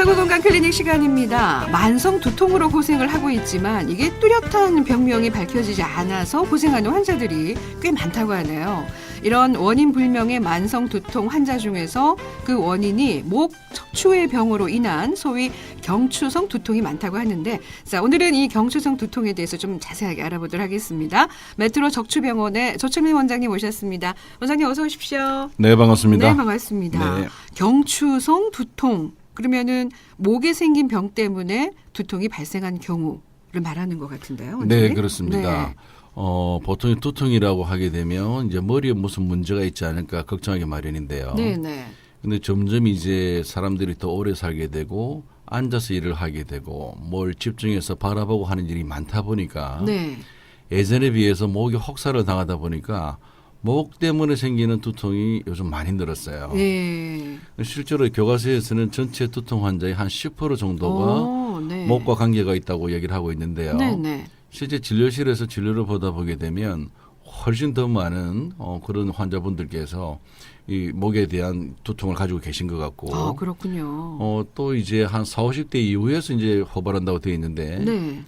구사구 건강 클리닉 시간입니다. 만성 두통으로 고생을 하고 있지만 이게 뚜렷한 병명이 밝혀지지 않아서 고생하는 환자들이 꽤 많다고 하네요. 이런 원인 불명의 만성 두통 환자 중에서 그 원인이 목 척추의 병으로 인한 소위 경추성 두통이 많다고 하는데, 자, 오늘은 이 경추성 두통에 대해서 좀 자세하게 알아보도록 하겠습니다. 메트로 적추병원의 조철민 원장님 모셨습니다. 원장님 어서 오십시오. 네, 반갑습니다. 네, 반갑습니다. 네. 경추성 두통, 그러면은 목에 생긴 병 때문에 두통이 발생한 경우를 말하는 것 같은데요. 원장님? 네, 그렇습니다. 네. 보통 두통이라고 하게 되면 이제 머리에 무슨 문제가 있지 않을까 걱정하기 마련인데요. 네, 네. 근데 점점 이제 사람들이 더 오래 살게 되고 앉아서 일을 하게 되고 뭘 집중해서 바라보고 하는 일이 많다 보니까 네. 예전에 비해서 목이 혹사를 당하다 보니까 목 때문에 생기는 두통이 요즘 많이 늘었어요. 네. 실제로 교과서에서는 전체 두통 환자의 한 10% 정도가 네. 목과 관계가 있다고 얘기를 하고 있는데요. 네, 네. 실제 진료실에서 진료를 보다 보게 되면 훨씬 더 많은 그런 환자분들께서 이 목에 대한 두통을 가지고 계신 것 같고. 아, 그렇군요. 또 이제 한 40, 50대 이후에서 이제 호발한다고 되어 있는데. 네.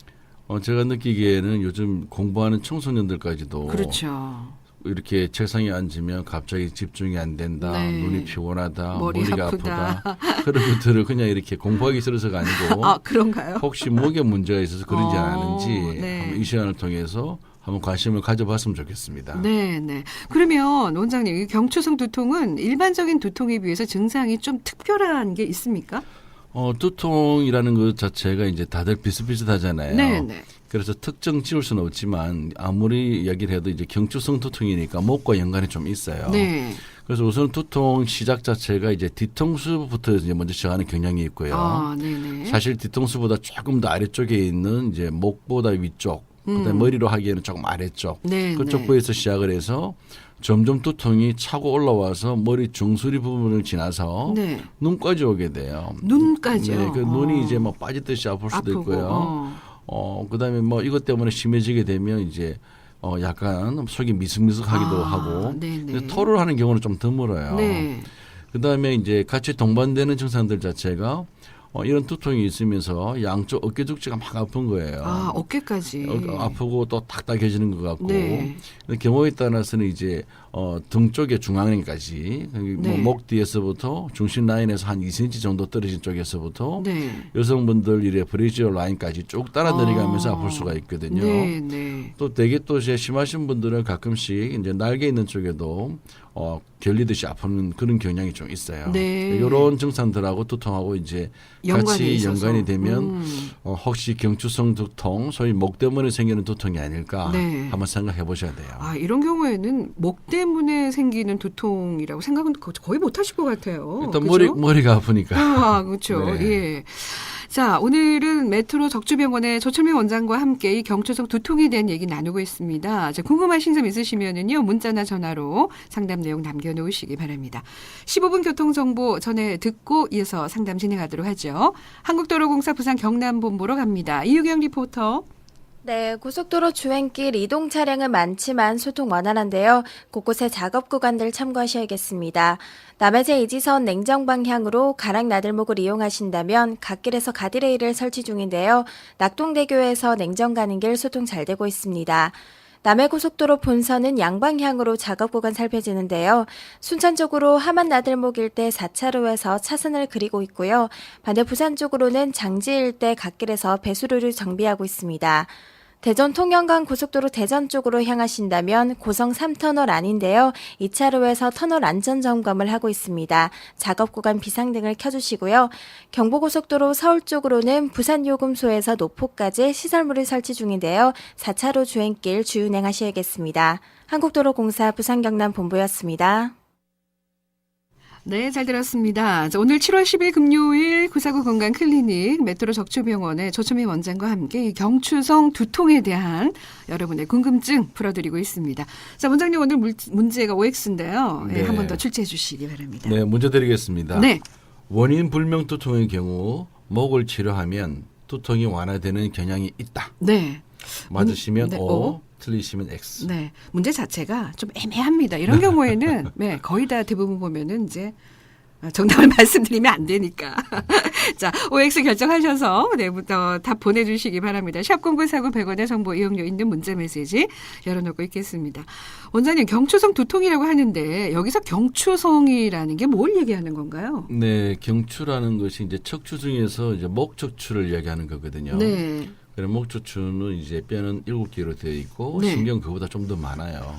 제가 느끼기에는 요즘 공부하는 청소년들까지도. 그렇죠. 이렇게 책상에 앉으면 갑자기 집중이 안 된다, 네. 눈이 피곤하다, 머리가 머리가 아프다. 그런 것들을 그냥 이렇게 공부하기 싫어서가 아니고 아, 그런가요? 혹시 목에 문제가 있어서 그런지 않은지 네. 한번 이 시간을 통해서 한번 관심을 가져봤으면 좋겠습니다. 네, 네. 그러면 원장님, 이 경추성 두통은 일반적인 두통에 비해서 증상이 좀 특별한 게 있습니까? 두통이라는 것 자체가 이제 다들 비슷비슷하잖아요. 네, 네. 그래서 특정 지을 수는 없지만 아무리 얘기를 해도 이제 경추성 두통이니까 목과 연관이 좀 있어요. 네. 그래서 우선 두통 시작 자체가 이제 뒤통수부터 이제 먼저 시작하는 경향이 있고요. 아, 네네. 사실 뒤통수보다 조금 더 아래쪽에 있는 이제 목보다 위쪽, 그다음에 머리로 하기에는 조금 아래쪽, 네, 그쪽 네. 부에서 시작을 해서 점점 두통이 차고 올라와서 머리 중수리 부분을 지나서 네. 눈까지 오게 돼요. 눈까지요? 네, 그 눈이 이제 뭐 빠지듯이 아플 수도 아프고, 있고요. 그다음에 뭐 이것 때문에 심해지게 되면 이제 약간 속이 미숙미숙하기도 하고 네네. 근데 토를 하는 경우는 좀 드물어요. 네. 그다음에 이제 같이 동반되는 증상들 자체가 이런 두통이 있으면서 양쪽 어깨 죽지가 막 아픈 거예요. 아, 어깨까지. 아프고 또 딱딱해지는 것 같고 네. 경우에 따라서는 이제 등 쪽의 중앙까지 네. 목 뒤에서부터 중심 라인에서 한 2cm 정도 떨어진 쪽에서부터 네. 여성분들 이래 브레이지어 라인까지 쭉 따라 내려가면서 아플 수가 있거든요. 네, 네. 또 되게 또 이제 심하신 분들은 가끔씩 이제 날개 있는 쪽에도 결리듯이 아픈 그런 경향이 좀 있어요. 네. 이런 증상들하고 두통하고 이제 연관이 같이 있어서. 연관이 되면 혹시 경추성 두통, 소위 목 때문에 생기는 두통이 아닐까 네. 한번 생각해 보셔야 돼요. 아, 이런 경우에는 목 때문에 생기는 두통이라고 생각은 거의 못 하실 것 같아요. 일단 그죠? 머리가 아프니까. 아, 그렇죠. 네. 예. 자, 오늘은 메트로 적주병원의 조철민 원장과 함께 이 경추성 두통에 대한 얘기 나누고 있습니다. 자, 궁금하신 점 있으시면은요, 문자나 전화로 상담 내용 남겨놓으시기 바랍니다. 15분 교통정보 전해 듣고 이어서 상담 진행하도록 하죠. 한국도로공사 부산 경남본부로 갑니다. 이유경 리포터. 네, 고속도로 주행길 이동 차량은 많지만 소통 원활한데요. 곳곳에 작업 구간들 참고하셔야겠습니다. 남해제 이지선 냉정 방향으로 가락 나들목을 이용하신다면 갓길에서 가드레일을 설치 중인데요. 낙동대교에서 냉정 가는 길 소통 잘 되고 있습니다. 남해고속도로 본선은 양방향으로 작업 구간 살펴지는데요. 순천 쪽으로 하만 나들목 일대 4차로에서 차선을 그리고 있고요. 반대 부산 쪽으로는 장지 일대 갓길에서 배수로를 정비하고 있습니다. 대전 통영간 고속도로 대전 쪽으로 향하신다면 고성 3터널 안인데요. 2차로에서 터널 안전 점검을 하고 있습니다. 작업 구간 비상등을 켜주시고요. 경부고속도로 서울 쪽으로는 부산 요금소에서 노포까지 시설물을 설치 중인데요. 4차로 주행길 주운행하셔야겠습니다. 한국도로공사 부산경남본부였습니다. 네, 잘 들었습니다. 자, 오늘 7월 10일 금요일 구사구 건강클리닉 메트로 적주병원의 조철민 원장과 함께 이 경추성 두통에 대한 여러분의 궁금증 풀어드리고 있습니다. 자, 원장님 오늘 문제가 OX인데요. 네, 네. 한 번 더 출제해 주시기 바랍니다. 네, 문제 드리겠습니다. 네. 원인 불명 두통의 경우 목을 치료하면 두통이 완화되는 경향이 있다. 네. 맞으시면 네, O, 틀리시면 X. 네. 문제 자체가 좀 애매합니다. 이런 경우에는 네, 거의 다 대부분 보면은 이제 정답을 말씀드리면 안 되니까. 자, OX 결정하셔서 내부터 답 보내주시기 바랍니다. 샵0949 100원의 정보 이용료 있는 문자 메시지 열어놓고 있겠습니다. 원장님, 경추성 두통이라고 하는데 여기서 경추성이라는 게 뭘 얘기하는 건가요? 네, 경추라는 것이 이제 척추 중에서 이제 목척추를 얘기하는 거거든요. 네. 그래 목척추는 이제 뼈는 7개로 되어 있고 네. 신경 그보다 좀 더 많아요.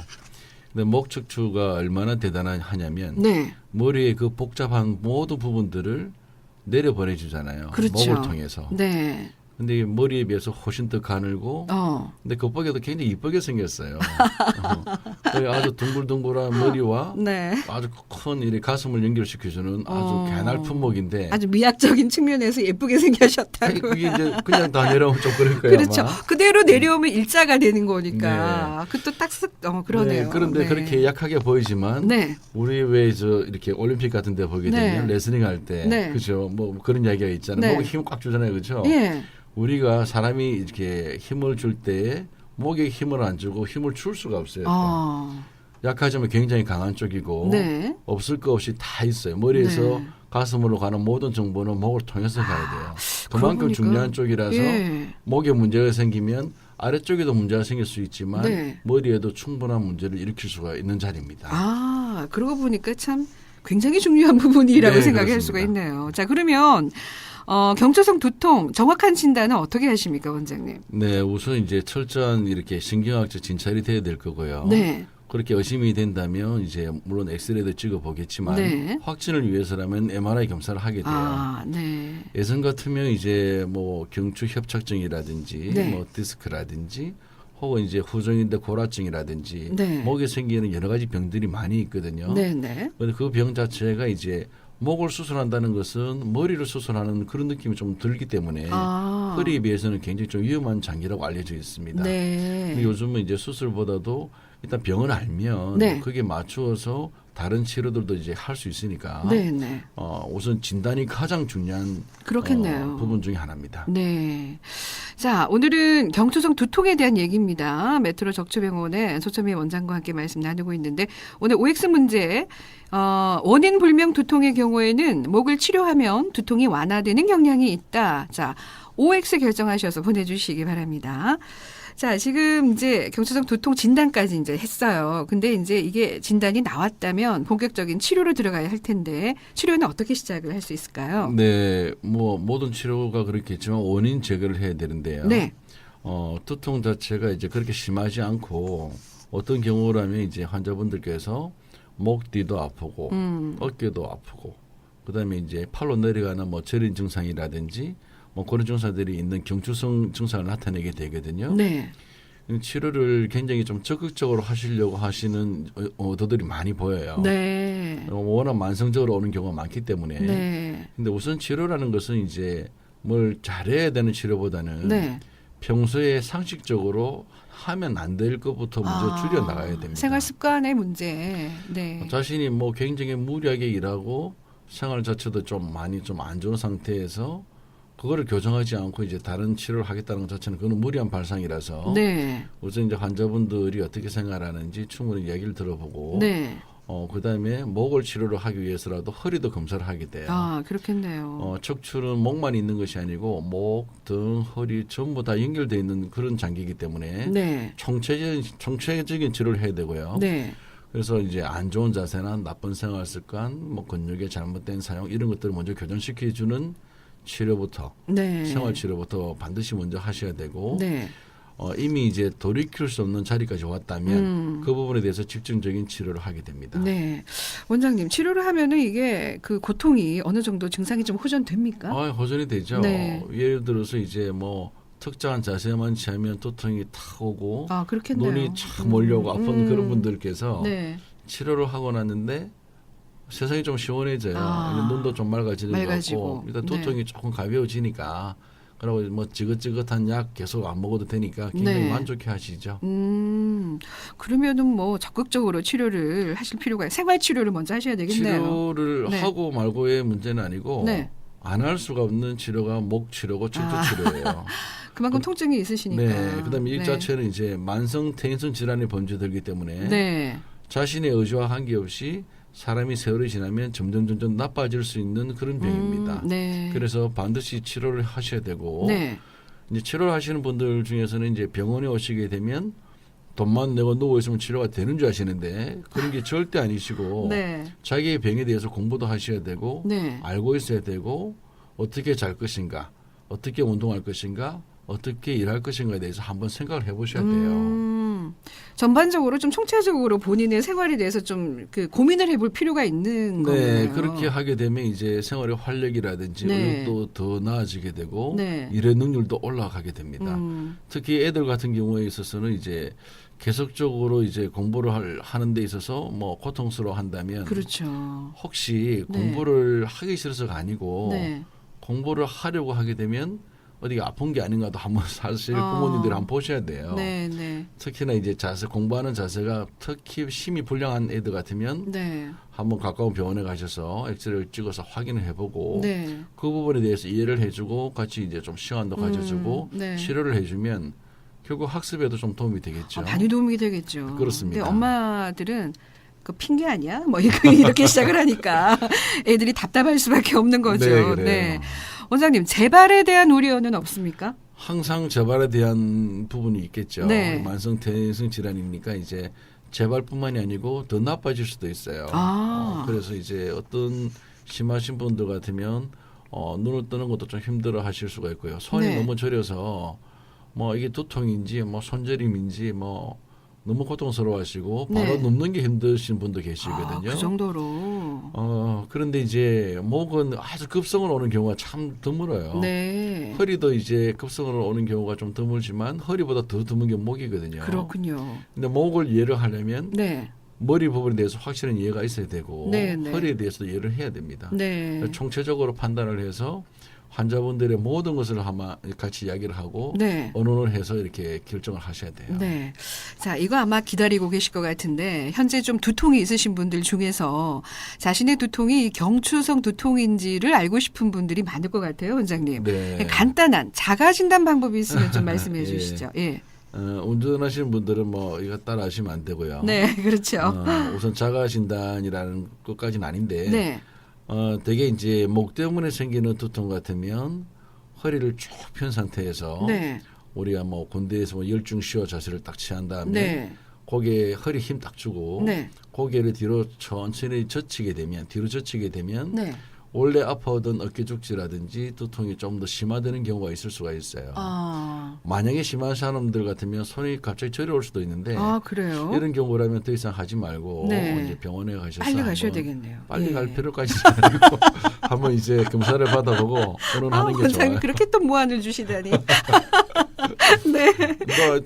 근데 목척추가 얼마나 대단하냐면 네. 머리의 그 복잡한 모든 부분들을 내려보내주잖아요. 그렇죠. 목을 통해서. 네. 근데 이 머리에 비해서 훨씬 더 가늘고 근데 겉보기에도 굉장히 이쁘게 생겼어요. 아주 둥글둥글한 머리와 네. 아주 큰 이렇게 가슴을 연결시켜주는 아주 가냘픈 목인데 아주 미학적인 측면에서 예쁘게 생겨셨다고. 아니, 그게 이제 그냥 다 내려오면 좀 그럴 거예요. 그렇죠. 아마. 그대로 내려오면 일자가 되는 거니까. 그것도 딱쓱 그러네요. 네, 그런데 네. 그렇게 약하게 보이지만 네. 우리 왜 저 이렇게 올림픽 같은 데 보게 되면 네. 레슬링 할 때 네. 그죠? 뭐 그런 이야기가 있잖아요. 네. 목에 힘을 꽉 주잖아요. 그죠? 예. 우리가 사람이 이렇게 힘을 줄 때 목에 힘을 안 주고 힘을 줄 수가 없어요. 약하지만 굉장히 강한 쪽이고 네. 없을 거 없이 다 있어요. 머리에서 네. 가슴으로 가는 모든 정보는 목을 통해서 가야 돼요. 그만큼 그러고 중요한 보니까, 쪽이라서 예. 목에 문제가 생기면 아래쪽에도 문제가 생길 수 있지만 네. 머리에도 충분한 문제를 일으킬 수가 있는 자리입니다. 그러고 보니까 참 굉장히 중요한 부분이라고 네, 생각할 그렇습니다. 수가 있네요. 자, 그러면 경추성 두통 정확한 진단은 어떻게 하십니까, 원장님? 네, 우선 이제 철저한 이렇게 신경학적 진찰이 돼야 될 거고요. 네. 그렇게 의심이 된다면 이제 물론 엑스레이도 찍어 보겠지만 네. 확진을 위해서라면 MRI 검사를 하게 돼요. 네. 예전 같으면 이제 뭐 경추 협착증이라든지 네. 뭐 디스크라든지 혹은 이제 후정인대 고라증이라든지 네. 목에 생기는 여러 가지 병들이 많이 있거든요. 네, 네. 그런데 그 병 자체가 이제 목을 수술한다는 것은 머리를 수술하는 그런 느낌이 좀 들기 때문에 허리에 비해서는 굉장히 좀 위험한 장기라고 알려져 있습니다. 네. 근데 요즘은 이제 수술보다도 일단 병을 알면 네. 그게 맞추어서 다른 치료들도 이제 할 수 있으니까 네, 네. 우선 진단이 가장 중요한 그렇겠네요. 부분 중에 하나입니다. 네. 자, 오늘은 경추성 두통에 대한 얘기입니다. 메트로 적초병원의 소점희 원장과 함께 말씀 나누고 있는데 오늘 OX 문제 원인 불명 두통의 경우에는 목을 치료하면 두통이 완화되는 경향이 있다. 자, OX 결정하셔서 보내주시기 바랍니다. 자, 지금 이제 경추성 두통 진단까지 이제 했어요. 근데 이제 이게 진단이 나왔다면 본격적인 치료로 들어가야 할 텐데 치료는 어떻게 시작을 할 수 있을까요? 네, 뭐 모든 치료가 그렇겠지만 원인 제거를 해야 되는데요. 네. 두통 자체가 이제 그렇게 심하지 않고 어떤 경우라면 이제 환자분들께서 목 뒤도 아프고 어깨도 아프고 그다음에 이제 팔로 내려가는 뭐 저린 증상이라든지 뭐 그런 증상들이 있는 경추성 증상을 나타내게 되거든요. 네. 치료를 굉장히 좀 적극적으로 하시려고 하시는 의도들이 많이 보여요. 네. 워낙 만성적으로 오는 경우가 많기 때문에. 네. 근데 우선 치료라는 것은 이제 뭘 잘해야 되는 치료보다는 네. 평소에 상식적으로 하면 안 될 것부터 먼저 줄여 나가야 됩니다. 생활 습관의 문제. 네. 자신이 뭐 굉장히 무리하게 일하고 생활 자체도 좀 많이 좀 안 좋은 상태에서 그거를 교정하지 않고 이제 다른 치료를 하겠다는 것 자체는 그건 무리한 발상이라서 네. 우선 이제 환자분들이 어떻게 생활하는지 충분히 이야기를 들어보고 네. 그다음에 목을 치료를 하기 위해서라도 허리도 검사를 하게 돼요. 그렇겠네요. 척추는 목만 있는 것이 아니고 목, 등, 허리 전부 다 연결되어 있는 그런 장기이기 때문에 네. 총체적인 치료를 해야 되고요. 네. 그래서 이제 안 좋은 자세나 나쁜 생활 습관, 뭐 근육의 잘못된 사용 이런 것들을 먼저 교정시켜주는 치료부터 네. 생활 치료부터 반드시 먼저 하셔야 되고 네. 이미 이제 돌이킬 수 없는 자리까지 왔다면 그 부분에 대해서 집중적인 치료를 하게 됩니다. 네. 원장님, 치료를 하면은 이게 그 고통이 어느 정도 증상이 좀 호전됩니까? 호전이 되죠. 네. 예를 들어서 이제 뭐 특정한 자세만 취하면 두통이 탁 오고 그렇겠네요. 눈이 쫙 몰려오고 아픈 그런 분들께서 네. 치료를 하고 났는데 세상이 좀 시원해져요. 눈도 좀 맑아지는 것 같고 일단 두통이 조금 가벼워지니까 그리고 뭐 지긋지긋한 약 계속 안 먹어도 되니까 굉장히 만족해 하시죠. 그러면은 뭐 적극적으로 치료를 하실 필요가 생활 치료를 먼저 하셔야 되겠네요. 치료를 하고 말고의 문제는 아니고 안 할 수가 없는 치료가 목 치료고 척추 치료예요. 그만큼 통증이 있으시니까. 네. 그다음에 이 자체는 이제 만성 퇴행성 질환의 범죄들이기 때문에 자신의 의지와 관계없이 사람이 세월이 지나면 점점 나빠질 수 있는 그런 병입니다. 네. 그래서 반드시 치료를 하셔야 되고 네. 이제 치료를 하시는 분들 중에서는 이제 병원에 오시게 되면 돈만 내고 누워 있으면 치료가 되는 줄 아시는데 그런 게 절대 아니시고 네. 자기의 병에 대해서 공부도 하셔야 되고 네. 알고 있어야 되고 어떻게 잘 것인가, 어떻게 운동할 것인가, 어떻게 일할 것인가에 대해서 한번 생각을 해보셔야 돼요. 전반적으로 좀 총체적으로 본인의 생활에 대해서 좀 그 고민을 해볼 필요가 있는 네, 거예요. 그렇게 하게 되면 이제 생활의 활력이라든지 네. 의욕도 더 나아지게 되고 네. 일의 능률도 올라가게 됩니다. 특히 애들 같은 경우에 있어서는 이제 계속적으로 이제 공부를 하는 데 있어서 뭐 고통스러워 한다면 그렇죠. 혹시 네. 공부를 하기 싫어서가 아니고 네. 공부를 하려고 하게 되면 어디가 아픈 게 아닌가도 한번 사실 부모님들이 한번 보셔야 돼요. 네, 네. 특히나 이제 공부하는 자세가 특히 심히 불량한 애들 같으면 네. 한번 가까운 병원에 가셔서 엑스레이를 찍어서 확인을 해보고 네. 그 부분에 대해서 이해를 해주고 같이 이제 좀 시간도 가져주고 네. 치료를 해주면 결국 학습에도 좀 도움이 되겠죠. 많이 도움이 되겠죠. 그렇습니다. 근데 엄마들은 그 핑계 아니야? 뭐 이렇게 시작을 하니까 애들이 답답할 수밖에 없는 거죠. 네, 그래요. 원장님, 재발에 대한 우려는 없습니까? 항상 재발에 대한 부분이 있겠죠. 네. 만성 퇴행성 질환이니까 이제 재발뿐만이 아니고 더 나빠질 수도 있어요. 그래서 이제 어떤 심하신 분들 같으면 눈을 뜨는 것도 좀 힘들어 하실 수가 있고요. 손이 네. 너무 저려서 뭐 이게 두통인지 뭐 손저림인지 뭐 너무 고통스러워하시고 바로 네. 눕는 게 힘드신 분도 계시거든요. 그 정도로. 그런데 이제 목은 아주 급성으로 오는 경우가 참 드물어요. 네. 허리도 이제 급성으로 오는 경우가 좀 드물지만 허리보다 더 드문 게 목이거든요. 그렇군요. 근데 목을 이해를 하려면 네. 머리 부분에 대해서 확실한 이해가 있어야 되고 네, 네. 허리에 대해서도 이해를 해야 됩니다. 네. 총체적으로 판단을 해서 환자분들의 모든 것을 아마 같이 이야기를 하고 네. 언론을 해서 이렇게 결정을 하셔야 돼요. 네. 자, 이거 아마 기다리고 계실 것 같은데, 현재 좀 두통이 있으신 분들 중에서 자신의 두통이 경추성 두통인지를 알고 싶은 분들이 많을 것 같아요, 원장님. 네. 간단한 자가 진단 방법이 있으면 좀 말씀해 예. 주시죠. 예. 운전하시는 분들은 뭐 이거 따라 하시면 안 되고요. 네, 그렇죠. 우선 자가 진단이라는 것까지는 아닌데 네. 되게 이제 목 때문에 생기는 두통 같으면 허리를 쭉 편 상태에서 네. 우리가 뭐 군대에서 뭐 열중 시호 자세를 딱 취한 다음에 네. 고개 허리 힘 딱 주고 네. 고개를 뒤로 천천히 뒤로 젖히게 되면 네. 원래 아파오던 어깨 죽지라든지 두통이 좀 더 심화되는 경우가 있을 수가 있어요. 만약에 심한 사람들 같으면 손이 갑자기 저려올 수도 있는데 그래요? 이런 경우라면 더 이상 하지 말고 네. 이제 병원에 가셔서 빨리 가셔야 한번 되겠네요. 빨리 예. 갈 필요까지는 아니고 한번 이제 검사를 받아보고 의논하는 게 원장님 좋아요. 그렇게 또 무안을 주시다니. 네.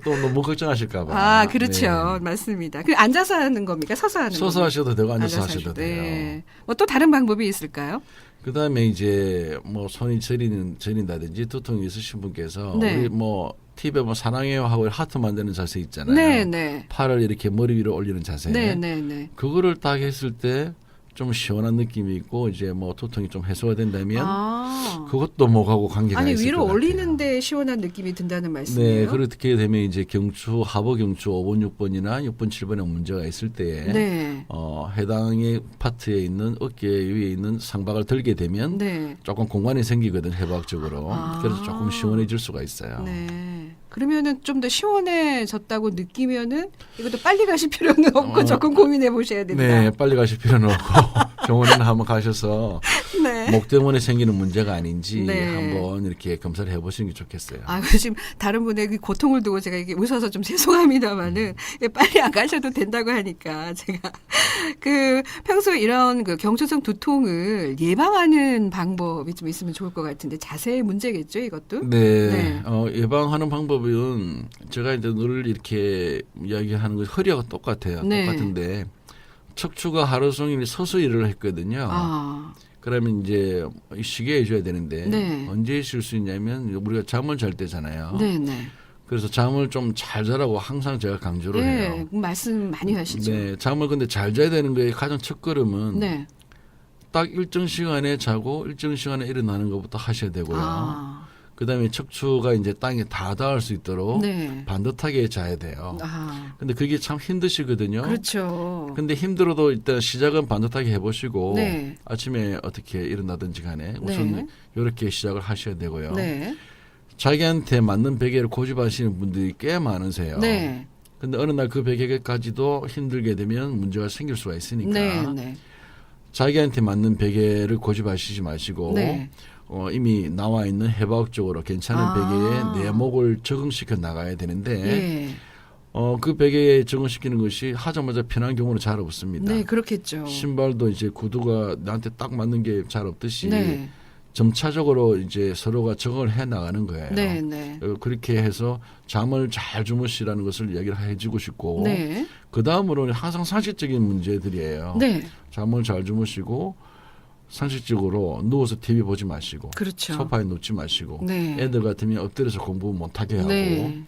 또 너무 걱정하실까 봐. 그렇죠. 네. 맞습니다. 그 앉아서 하는 겁니까? 서서 하는 서서 겁니까? 하셔도 되고 앉아서 하셔도 돼요. 네. 뭐 또 다른 방법이 있을까요? 그다음에 이제 뭐 손이 저린다든지 두통이 있으신 분께서 네. 우리 뭐 TV에 뭐 사랑해요 하고 하트 만드는 자세 있잖아요. 네, 네. 팔을 이렇게 머리 위로 올리는 자세. 네, 네, 네. 그거를 딱 했을 때 좀 시원한 느낌이 있고 이제 뭐 두통이 좀 해소가 된다면 그것도 목하고 관계가 아니 있을 위로 것 같아요. 올리는데 시원한 느낌이 든다는 말씀이에요? 네, 그렇게 되면 이제 경추 하부 경추 5번 6번이나 6번 7번에 문제가 있을 때에 네. 해당의 파트에 있는 어깨 위에 있는 상박을 들게 되면 네. 조금 공간이 생기거든 해부학적으로. 그래서 조금 시원해질 수가 있어요. 네. 그러면은 좀 더 시원해졌다고 느끼면은 이것도 빨리 가실 필요는 없고 조금 고민해 보셔야 된다. 네, 빨리 가실 필요는 없고 병원에는 한번 가셔서 네. 목 때문에 생기는 문제가 아닌지 네. 한번 이렇게 검사를 해보시는 게 좋겠어요. 지금 다른 분의 그 고통을 두고 제가 이게 웃어서 좀 죄송합니다만은 빨리 안 가셔도 된다고 하니까 제가 그 평소에 이런 그 경추성 두통을 예방하는 방법이 좀 있으면 좋을 것 같은데 자세의 문제겠죠, 이것도? 네, 예방하는 방법은 제가 이제 늘 이렇게 이야기하는 것 허리하고 똑같아요. 네. 똑같은데 척추가 하루 종일 서서 일을 했거든요. 그러면 이제 쉬게 해줘야 되는데 네. 언제 쉴 수 있냐면 우리가 잠을 잘 때잖아요. 네, 네. 그래서 잠을 좀 잘 자라고 항상 제가 강조를 해요. 말씀 많이 하시죠. 네, 잠을 근데 잘 자야 되는 거에 가장 첫 걸음은 딱 일정 시간에 자고 일정 시간에 일어나는 것부터 하셔야 되고요. 그다음에 척추가 이제 땅에 다 닿을 수 있도록 네. 반듯하게 자야 돼요. 아, 근데 그게 참 힘드시거든요. 그렇죠. 근데 힘들어도 일단 시작은 반듯하게 해보시고 네. 아침에 어떻게 일어나든지 간에 우선 네. 이렇게 시작을 하셔야 되고요. 네. 자기한테 맞는 베개를 고집하시는 분들이 꽤 많으세요. 네. 근데 어느 날 그 베개까지도 힘들게 되면 문제가 생길 수가 있으니까 네. 네. 자기한테 맞는 베개를 고집하시지 마시고 네. 이미 나와 있는 해부학적으로 괜찮은 아. 베개에 내 목을 적응시켜 나가야 되는데 예. 그 베개에 적응시키는 것이 하자마자 편한 경우는 잘 없습니다. 네, 그렇겠죠. 신발도 이제 구두가 나한테 딱 맞는 게 잘 없듯이 네. 점차적으로 이제 서로가 적응을 해 나가는 거예요. 네, 네. 그렇게 해서 잠을 잘 주무시라는 것을 얘기를 해주고 싶고 네. 그 다음으로는 항상 상식적인 문제들이에요. 네. 잠을 잘 주무시고 상식적으로 누워서 TV 보지 마시고 그렇죠. 소파에 눕지 마시고 네. 애들 같으면 엎드려서 공부 못하게 하고 네.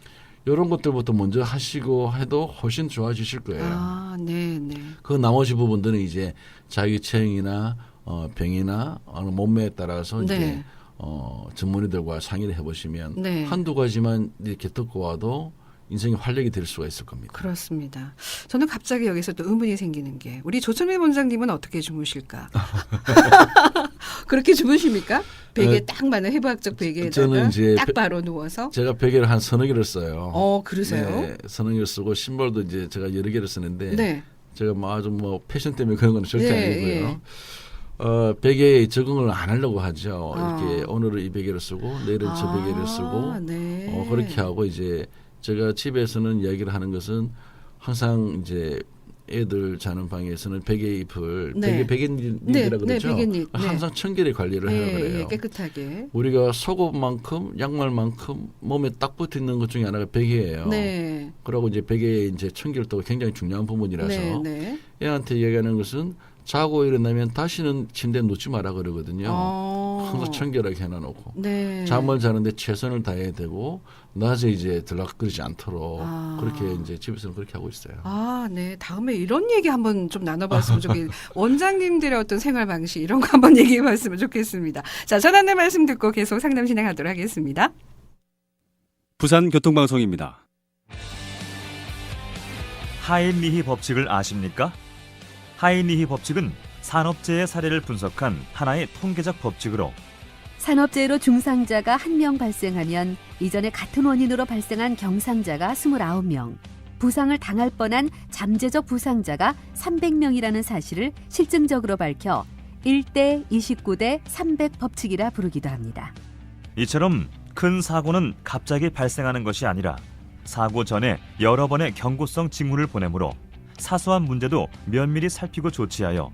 이런 것들부터 먼저 하시고 해도 훨씬 좋아지실 거예요. 아, 네, 네. 그 나머지 부분들은 이제 자기 체형이나 병이나 어느 몸매에 따라서 네. 이제 전문의들과 상의를 해보시면 네. 한두 가지만 이렇게 듣고 와도 인생의 활력이 될 수가 있을 겁니다. 그렇습니다. 저는 갑자기 여기서 또 의문이 생기는 게 우리 조천미 원장님은 어떻게 주무실까? 그렇게 주무십니까? 베개 딱 맞는 해부학적 베개에다가 저는 이제 딱 바로 누워서? 제가 베개를 한 서너 개를 써요. 그러세요? 네, 서너 개를 쓰고 신발도 이제 제가 여러 개를 쓰는데 네. 제가 뭐 아주 뭐 패션 때문에 그런 건 절대 네, 아니고요. 베개에 적응을 안 하려고 하죠. 아. 이렇게 오늘은 이 베개를 쓰고 내일은 저 베개를 쓰고 네. 그렇게 하고 이제 제가 집에서는 이야기를 하는 것은 항상 이제 애들 자는 방에서는 베개 잎을 네. 베갯잎이라 네, 그러죠. 베갯잎. 네. 항상 청결히 관리를 해야 그래요. 예, 깨끗하게. 우리가 속옷만큼 양말만큼 몸에 딱 붙어 있는 것 중에 하나가 베개예요. 네. 그리고 이제 베개의 이제 청결도가 굉장히 중요한 부분이라서 네, 네. 애한테 얘기하는 것은 자고 일어나면 다시는 침대에 눕지 마라 그러거든요. 항상 청결하게 해놔놓고 네. 잠을 자는데 최선을 다해야 되고 낮에 이제 들락거리지 않도록 그렇게 이제 집에서는 그렇게 하고 있어요. 네. 다음에 이런 얘기 한번 좀 나눠봤으면 좋겠어요. 원장님들의 어떤 생활 방식 이런 거 한번 얘기해봤으면 좋겠습니다. 자, 전하는 말씀 듣고 계속 상담 진행하도록 하겠습니다. 부산교통방송입니다. 하인리히 법칙을 아십니까? 하인리히 법칙은 산업재해 사례를 분석한 하나의 통계적 법칙으로 산업재해로 중상자가 1명 발생하면 이전에 같은 원인으로 발생한 경상자가 29명, 부상을 당할 뻔한 잠재적 부상자가 300명이라는 사실을 실증적으로 밝혀 1대 29대 300 법칙이라 부르기도 합니다. 이처럼 큰 사고는 갑자기 발생하는 것이 아니라 사고 전에 여러 번의 경고성 징후를 보내므로 사소한 문제도 면밀히 살피고 조치하여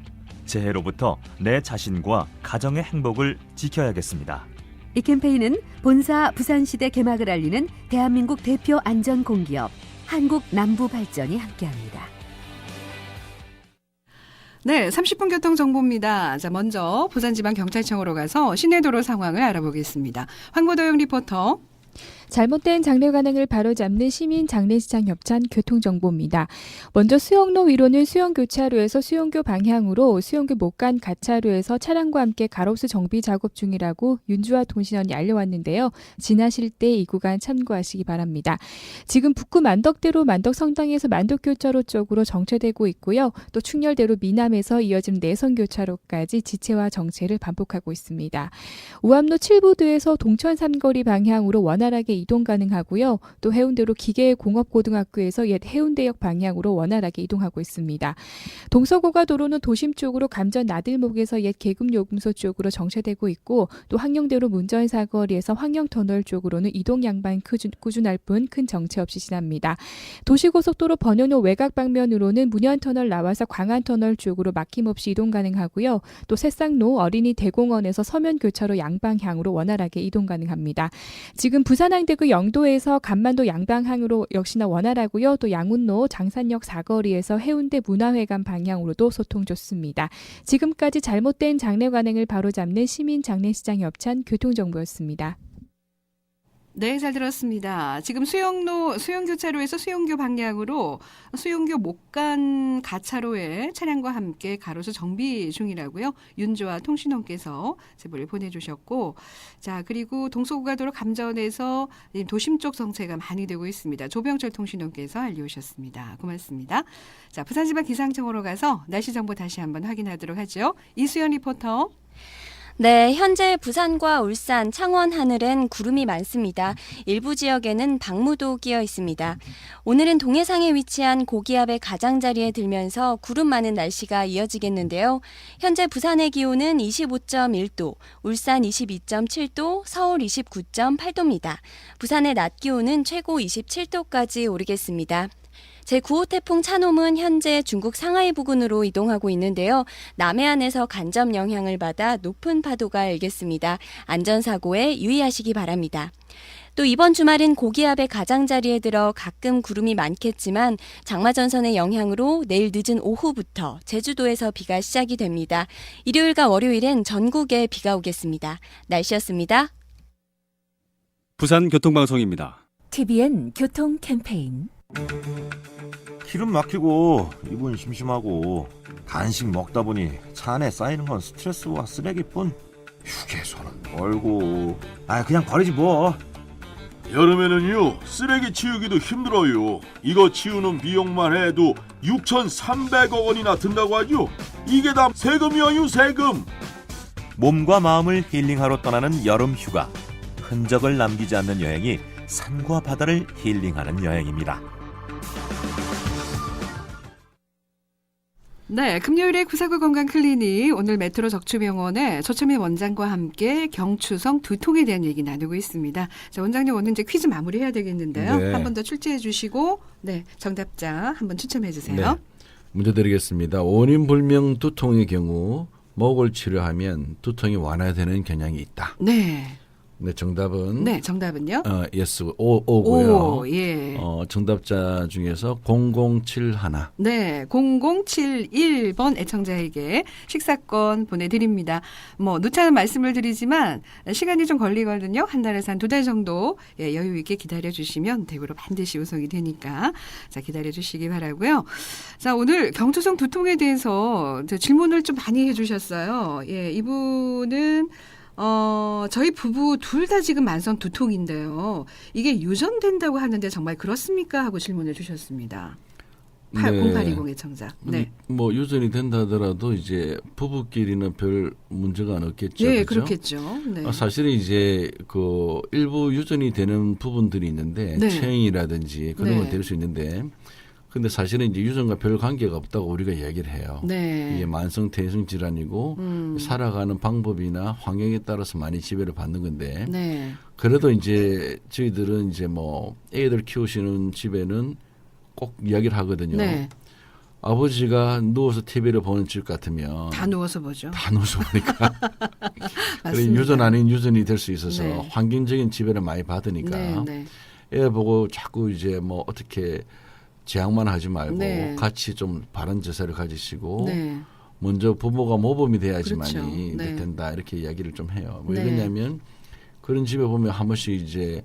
재해로부터 내 자신과 가정의 행복을 지켜야겠습니다. 이 캠페인은 본사 부산시대 개막을 알리는 대한민국 대표 안전공기업 한국남부발전이 함께합니다. 네, 30분 교통정보입니다. 자, 먼저 부산지방경찰청으로 가서 시내도로 상황을 알아보겠습니다. 황보도영 리포터. 잘못된 장례 관행을 바로잡는 시민 장례시장 협찬 교통정보입니다. 먼저 수영로 위로는 수영교차로에서 수영교 방향으로 수영교 못 간 가차로에서 차량과 함께 가로수 정비 작업 중이라고 윤주화 통신원이 알려왔는데요. 지나실 때 이 구간 참고하시기 바랍니다. 지금 북구 만덕대로 만덕성당에서 만덕교차로 쪽으로 정체되고 있고요. 또 충렬대로 미남에서 이어진 내성교차로까지 지체와 정체를 반복하고 있습니다. 우암로 7부두에서 동천 삼거리 방향으로 원활하게 이동 가능하고요. 또 해운대로 기계공업고등학교에서 옛 해운대역 방향으로 원활하게 이동하고 있습니다. 동서고가도로는 도심 쪽으로 감전 나들목에서 옛 계급요금소 쪽으로 정체되고 있고 또 황령대로 문전사거리에서 황령터널 쪽으로는 이동 양반 꾸준할 뿐 큰 정체 없이 지납니다. 도시고속도로 번연호 외곽 방면으로는 문현터널 나와서 광안터널 쪽으로 막힘없이 이동 가능하고요. 또 새쌍로 어린이 대공원에서 서면교차로 양방향으로 원활하게 이동 가능합니다. 지금 부산항대교 영도에서 간만도 양방향으로 역시나 원활하고요. 또 양운로 장산역 사거리에서 해운대 문화회관 방향으로도 소통 좋습니다. 지금까지 잘못된 장례 관행을 바로잡는 시민 장례시장 협찬 교통정보였습니다. 네, 잘 들었습니다. 지금 수영교차로에서 수영교 방향으로 수영교 목간 가차로에 차량과 함께 가로수 정비 중이라고요. 윤조아 통신원께서 제보를 보내주셨고, 자, 그리고 동서고가도로 감전에서 도심 쪽 정체가 많이 되고 있습니다. 조병철 통신원께서 알려주셨습니다. 고맙습니다. 자, 부산지방 기상청으로 가서 날씨 정보 다시 한번 확인하도록 하죠. 이수연 리포터. 네, 현재 부산과 울산, 창원 하늘엔 구름이 많습니다. 일부 지역에는 방무도 끼어 있습니다. 오늘은 동해상에 위치한 고기압의 가장자리에 들면서 구름 많은 날씨가 이어지겠는데요. 현재 부산의 기온은 25.1도, 울산 22.7도, 서울 29.8도입니다. 부산의 낮 기온은 최고 27도까지 오르겠습니다. 제9호 태풍 차놈은 현재 중국 상하이 부근으로 이동하고 있는데요. 남해안에서 간접 영향을 받아 높은 파도가 일겠습니다. 안전사고에 유의하시기 바랍니다. 또 이번 주말은 고기압의 가장자리에 들어 가끔 구름이 많겠지만 장마전선의 영향으로 내일 늦은 오후부터 제주도에서 비가 시작이 됩니다. 일요일과 월요일엔 전국에 비가 오겠습니다. 날씨였습니다. 부산교통방송입니다. TVN 교통 캠페인. 기름 막히고 입은 심심하고 간식 먹다 보니 차 안에 쌓이는 건 스트레스와 쓰레기뿐. 휴게소는 멀고 그냥 버리지 뭐. 여름에는요 쓰레기 치우기도 힘들어요. 이거 치우는 비용만 해도 6,300억 원이나 든다고 하죠. 이게 다 세금이에요, 세금. 몸과 마음을 힐링하러 떠나는 여름 휴가. 흔적을 남기지 않는 여행이 산과 바다를 힐링하는 여행입니다. 네, 금요일에 구사구 건강클리닉 오늘 메트로 적추병원의 조천민 원장과 함께 경추성 두통에 대한 얘기 나누고 있습니다. 자, 원장님 오늘 이제 퀴즈 마무리해야 되겠는데요. 네. 한 번 더 출제해 주시고 정답자 한번 추첨해 주세요. 네. 문제 드리겠습니다. 원인 불명 두통의 경우 목을 치료하면 두통이 완화되는 경향이 있다. 네. 네, 정답은 네, 정답은요? 예스 오고요. 오, 예. 정답자 중에서 0071. 네, 0071번 애청자에게 식사권 보내드립니다. 누차는 말씀을 드리지만 시간이 좀 걸리거든요. 한 달에서 한 2달 정도 여유 있게 기다려주시면 대구로 반드시 우송이 되니까 자 기다려주시기 바라고요. 자, 오늘 경추성 두통에 대해서 질문을 좀 많이 해주셨어요. 예, 이분은 저희 부부 둘 다 지금 만성 두통인데요. 이게 유전된다고 하는데 정말 그렇습니까? 하고 질문을 주셨습니다. 0820 애청자. 네. 뭐 유전이 된다 하더라도 이제 부부끼리는 별 문제가 없겠죠. 네, 그렇죠? 그렇겠죠. 네. 사실은 이제 그 일부 유전이 되는 부분들이 있는데 네. 체형이라든지 그런 네. 건 될 수 있는데 근데 사실은 이제 유전과 별 관계가 없다고 우리가 이야기를 해요. 네. 이게 만성 퇴행성 질환이고 살아가는 방법이나 환경에 따라서 많이 지배를 받는 건데 네. 그래도 이제 저희들은 이제 뭐 애들 키우시는 집에는 꼭 이야기를 하거든요. 네. 아버지가 누워서 TV를 보는 집 같으면 다 누워서 보죠. 다 누워서 보니까 그래 맞습니다. 유전 아닌 유전이 될 수 있어서 네. 환경적인 지배를 많이 받으니까 네, 네. 애 보고 자꾸 이제 뭐 어떻게 제약만 하지 말고 네. 같이 좀 바른 자세를 가지시고 네. 먼저 부모가 모범이 돼야지만이 그렇죠. 네. 된다 이렇게 이야기를 좀 해요. 왜 네. 그러냐면 그런 집에 보면 한 번씩 이제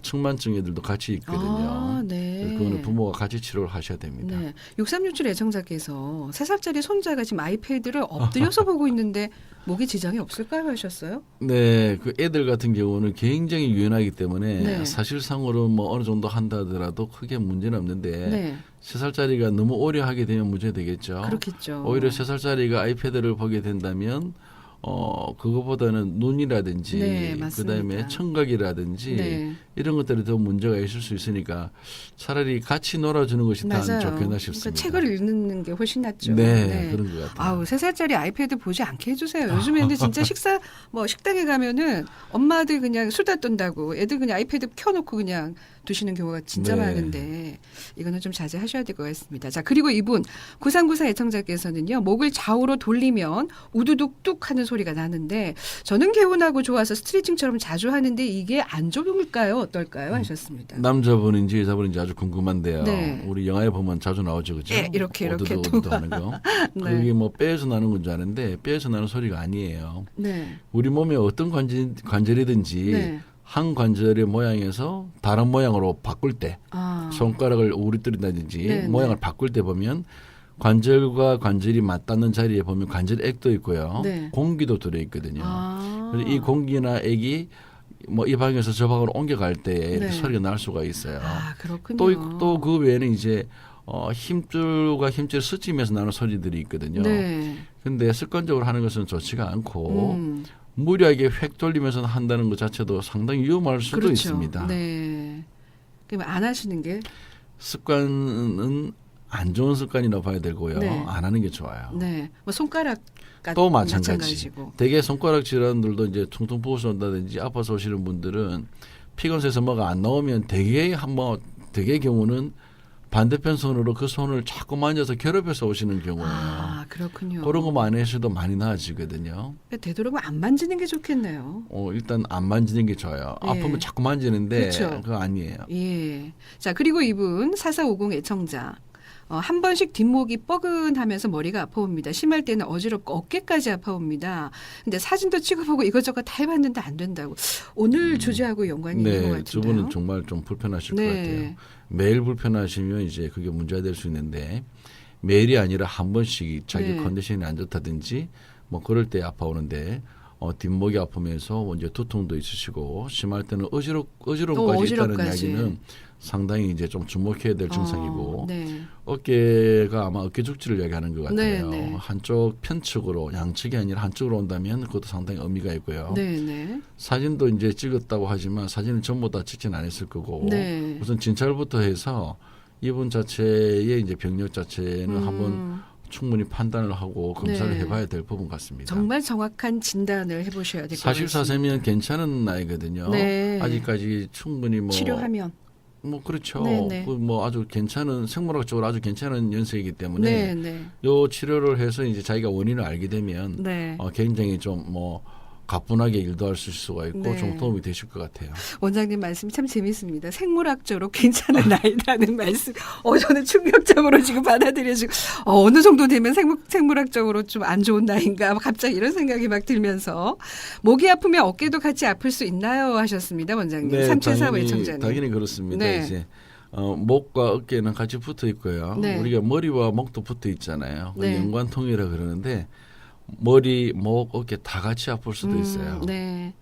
측만증 애들도 같이 있거든요. 네. 그래서 그거는 부모가 같이 치료를 하셔야 됩니다. 네. 6367 애청자께서 3살짜리 손자가 지금 아이패드를 엎드려서 보고 있는데 목에 지장이 없을까요? 하셨어요? 네, 그 애들 같은 경우는 굉장히 유연하기 때문에 네. 사실상으로 뭐 어느 정도 한다 하더라도 크게 문제는 없는데 네. 3살짜리가 너무 오래 하게 되면 문제 되겠죠. 그렇겠죠. 오히려 3살짜리가 아이패드를 보게 된다면 그거보다는 눈이라든지 네, 맞습니다. 그다음에 청각이라든지 네. 이런 것들이 더 문제가 있을 수 있으니까 차라리 같이 놀아주는 것이 더 맞아요. 좋겠나 싶습니다. 책을 읽는 게 훨씬 낫죠. 네, 그런 것 같아요. 아우, 3살짜리 아이패드 보지 않게 해주세요. 요즘에는 진짜 식당에 가면은 엄마들 그냥 수다 떤다고 애들 그냥 아이패드 켜놓고 그냥 두시는 경우가 진짜 네. 많은데 이거는 좀 자제하셔야 될 것 같습니다. 자, 그리고 이분 9394 애청자께서는요. 목을 좌우로 돌리면 우두둑 뚝 하는 소리가 나는데 저는 개운하고 좋아서 스트레칭처럼 자주 하는데 이게 안 좋을까요? 어떨까요? 하셨습니다. 남자분인지 여자분인지 아주 궁금한데요. 네. 우리 영화에 보면 자주 나오죠, 그죠? 네, 이렇게 오두두 하는 거. 네. 그게 뭐 뼈에서 나는 건 줄 아는데 뼈에서 나는 소리가 아니에요. 네. 우리 몸에 어떤 관절이든지 네. 한 관절의 모양에서 다른 모양으로 바꿀 때 손가락을 우리뜨린다든지 네, 모양을 네. 바꿀 때 보면 관절과 관절이 맞닿는 자리에 보면 관절액도 있고요. 네. 공기도 들어있거든요. 그래서 이 공기나 액이 뭐 이 방에서 저 방으로 옮겨갈 때 네. 소리가 날 수가 있어요. 그렇군요. 또 그 외에는 이제 힘줄과 힘줄 스치면서 나는 소리들이 있거든요. 네. 근데 습관적으로 하는 것은 좋지가 않고 무리하게 획 돌리면서 한다는 것 자체도 상당히 위험할 수도 그렇죠. 있습니다. 네. 그럼 안 하시는 게 습관은 안 좋은 습관이라고 봐야 되고요. 네. 안 하는 게 좋아요. 네. 뭐 손가락 또 마찬가지. 마찬가지고. 대개 손가락 질환들도 이제 퉁퉁 부어서 온다든지 아파서 오시는 분들은 피건세서 뭐가 안 나오면 대개 경우는 반대편 손으로 그 손을 자꾸 만져서 괴롭혀서 오시는 경우예요. 그렇군요. 그런 거만 안 하셔도 많이 나아지거든요. 되도록이면 안 만지는 게 좋겠네요. 일단 안 만지는 게 좋아요. 예. 아프면 자꾸 만지는데 그렇죠. 그거 아니에요. 예. 자, 그리고 이분 4450 애청자. 한 번씩 뒷목이 뻐근하면서 머리가 아파옵니다. 심할 때는 어지럽고 어깨까지 아파옵니다. 근데 사진도 찍어보고 이것저것 다 해봤는데 안 된다고. 오늘 주제하고 연관이 있는 것 네, 같은데요. 두 분은 정말 좀 불편하실 네. 것 같아요. 매일 불편하시면 이제 그게 문제가 될 수 있는데 매일이 아니라 한 번씩 자기 네. 컨디션이 안 좋다든지 뭐 그럴 때 아파오는데 뒷목이 아프면서 이제 두통도 있으시고 심할 때는 어지럼까지 있다는 어지럽까지. 이야기는 상당히 이제 좀 주목해야 될 증상이고 네. 어깨가 아마 어깨 죽지를 이야기하는 것 같아요. 네, 네. 한쪽 편측으로 양측이 아니라 한쪽으로 온다면 그것도 상당히 의미가 있고요. 네, 네. 사진도 이제 찍었다고 하지만 사진은 전부 다 찍지는 않았을 거고 네. 우선 진찰부터 해서 이분 자체의 이제 병력 자체는 한번 충분히 판단을 하고 검사를 네. 해봐야 될 부분 같습니다. 정말 정확한 진단을 해보셔야 될 것 같습니다. 44세면 괜찮은 나이거든요. 네. 아직까지 충분히 뭐 치료하면. 뭐 그렇죠. 네네. 뭐 아주 괜찮은 생물학적으로 아주 괜찮은 연세이기 때문에 네, 네. 요 치료를 해서 이제 자기가 원인을 알게 되면 네. 굉장히 좀 뭐 가뿐하게 일도 할 수가 있고 네. 좀 도움이 되실 것 같아요. 원장님 말씀이 참 재밌습니다. 생물학적으로 괜찮은 나이라는 말씀. 저는 충격적으로 지금 받아들여지고 어느 정도 되면 생물학적으로 좀 안 좋은 나이인가 갑자기 이런 생각이 막 들면서 목이 아프면 어깨도 같이 아플 수 있나요 하셨습니다. 원장님. 3745 애청자님. 당연히 그렇습니다. 네. 이제 목과 어깨는 같이 붙어 있고요. 네. 우리가 머리와 목도 붙어 있잖아요. 네. 연관통이라 그러는데 머리, 목, 어깨 다 같이 아플 수도 있어요. 네.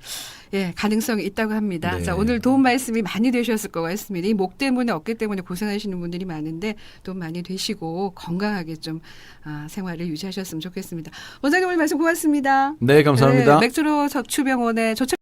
예, 가능성이 있다고 합니다. 네. 자, 오늘 도움 말씀이 많이 되셨을 것 같습니다. 이 목 때문에 어깨 때문에 고생하시는 분들이 많은데 도움 많이 되시고 건강하게 좀 생활을 유지하셨으면 좋겠습니다. 원장님 오늘 말씀 고맙습니다. 네, 감사합니다. 네, 맥주로 적추병원의 조철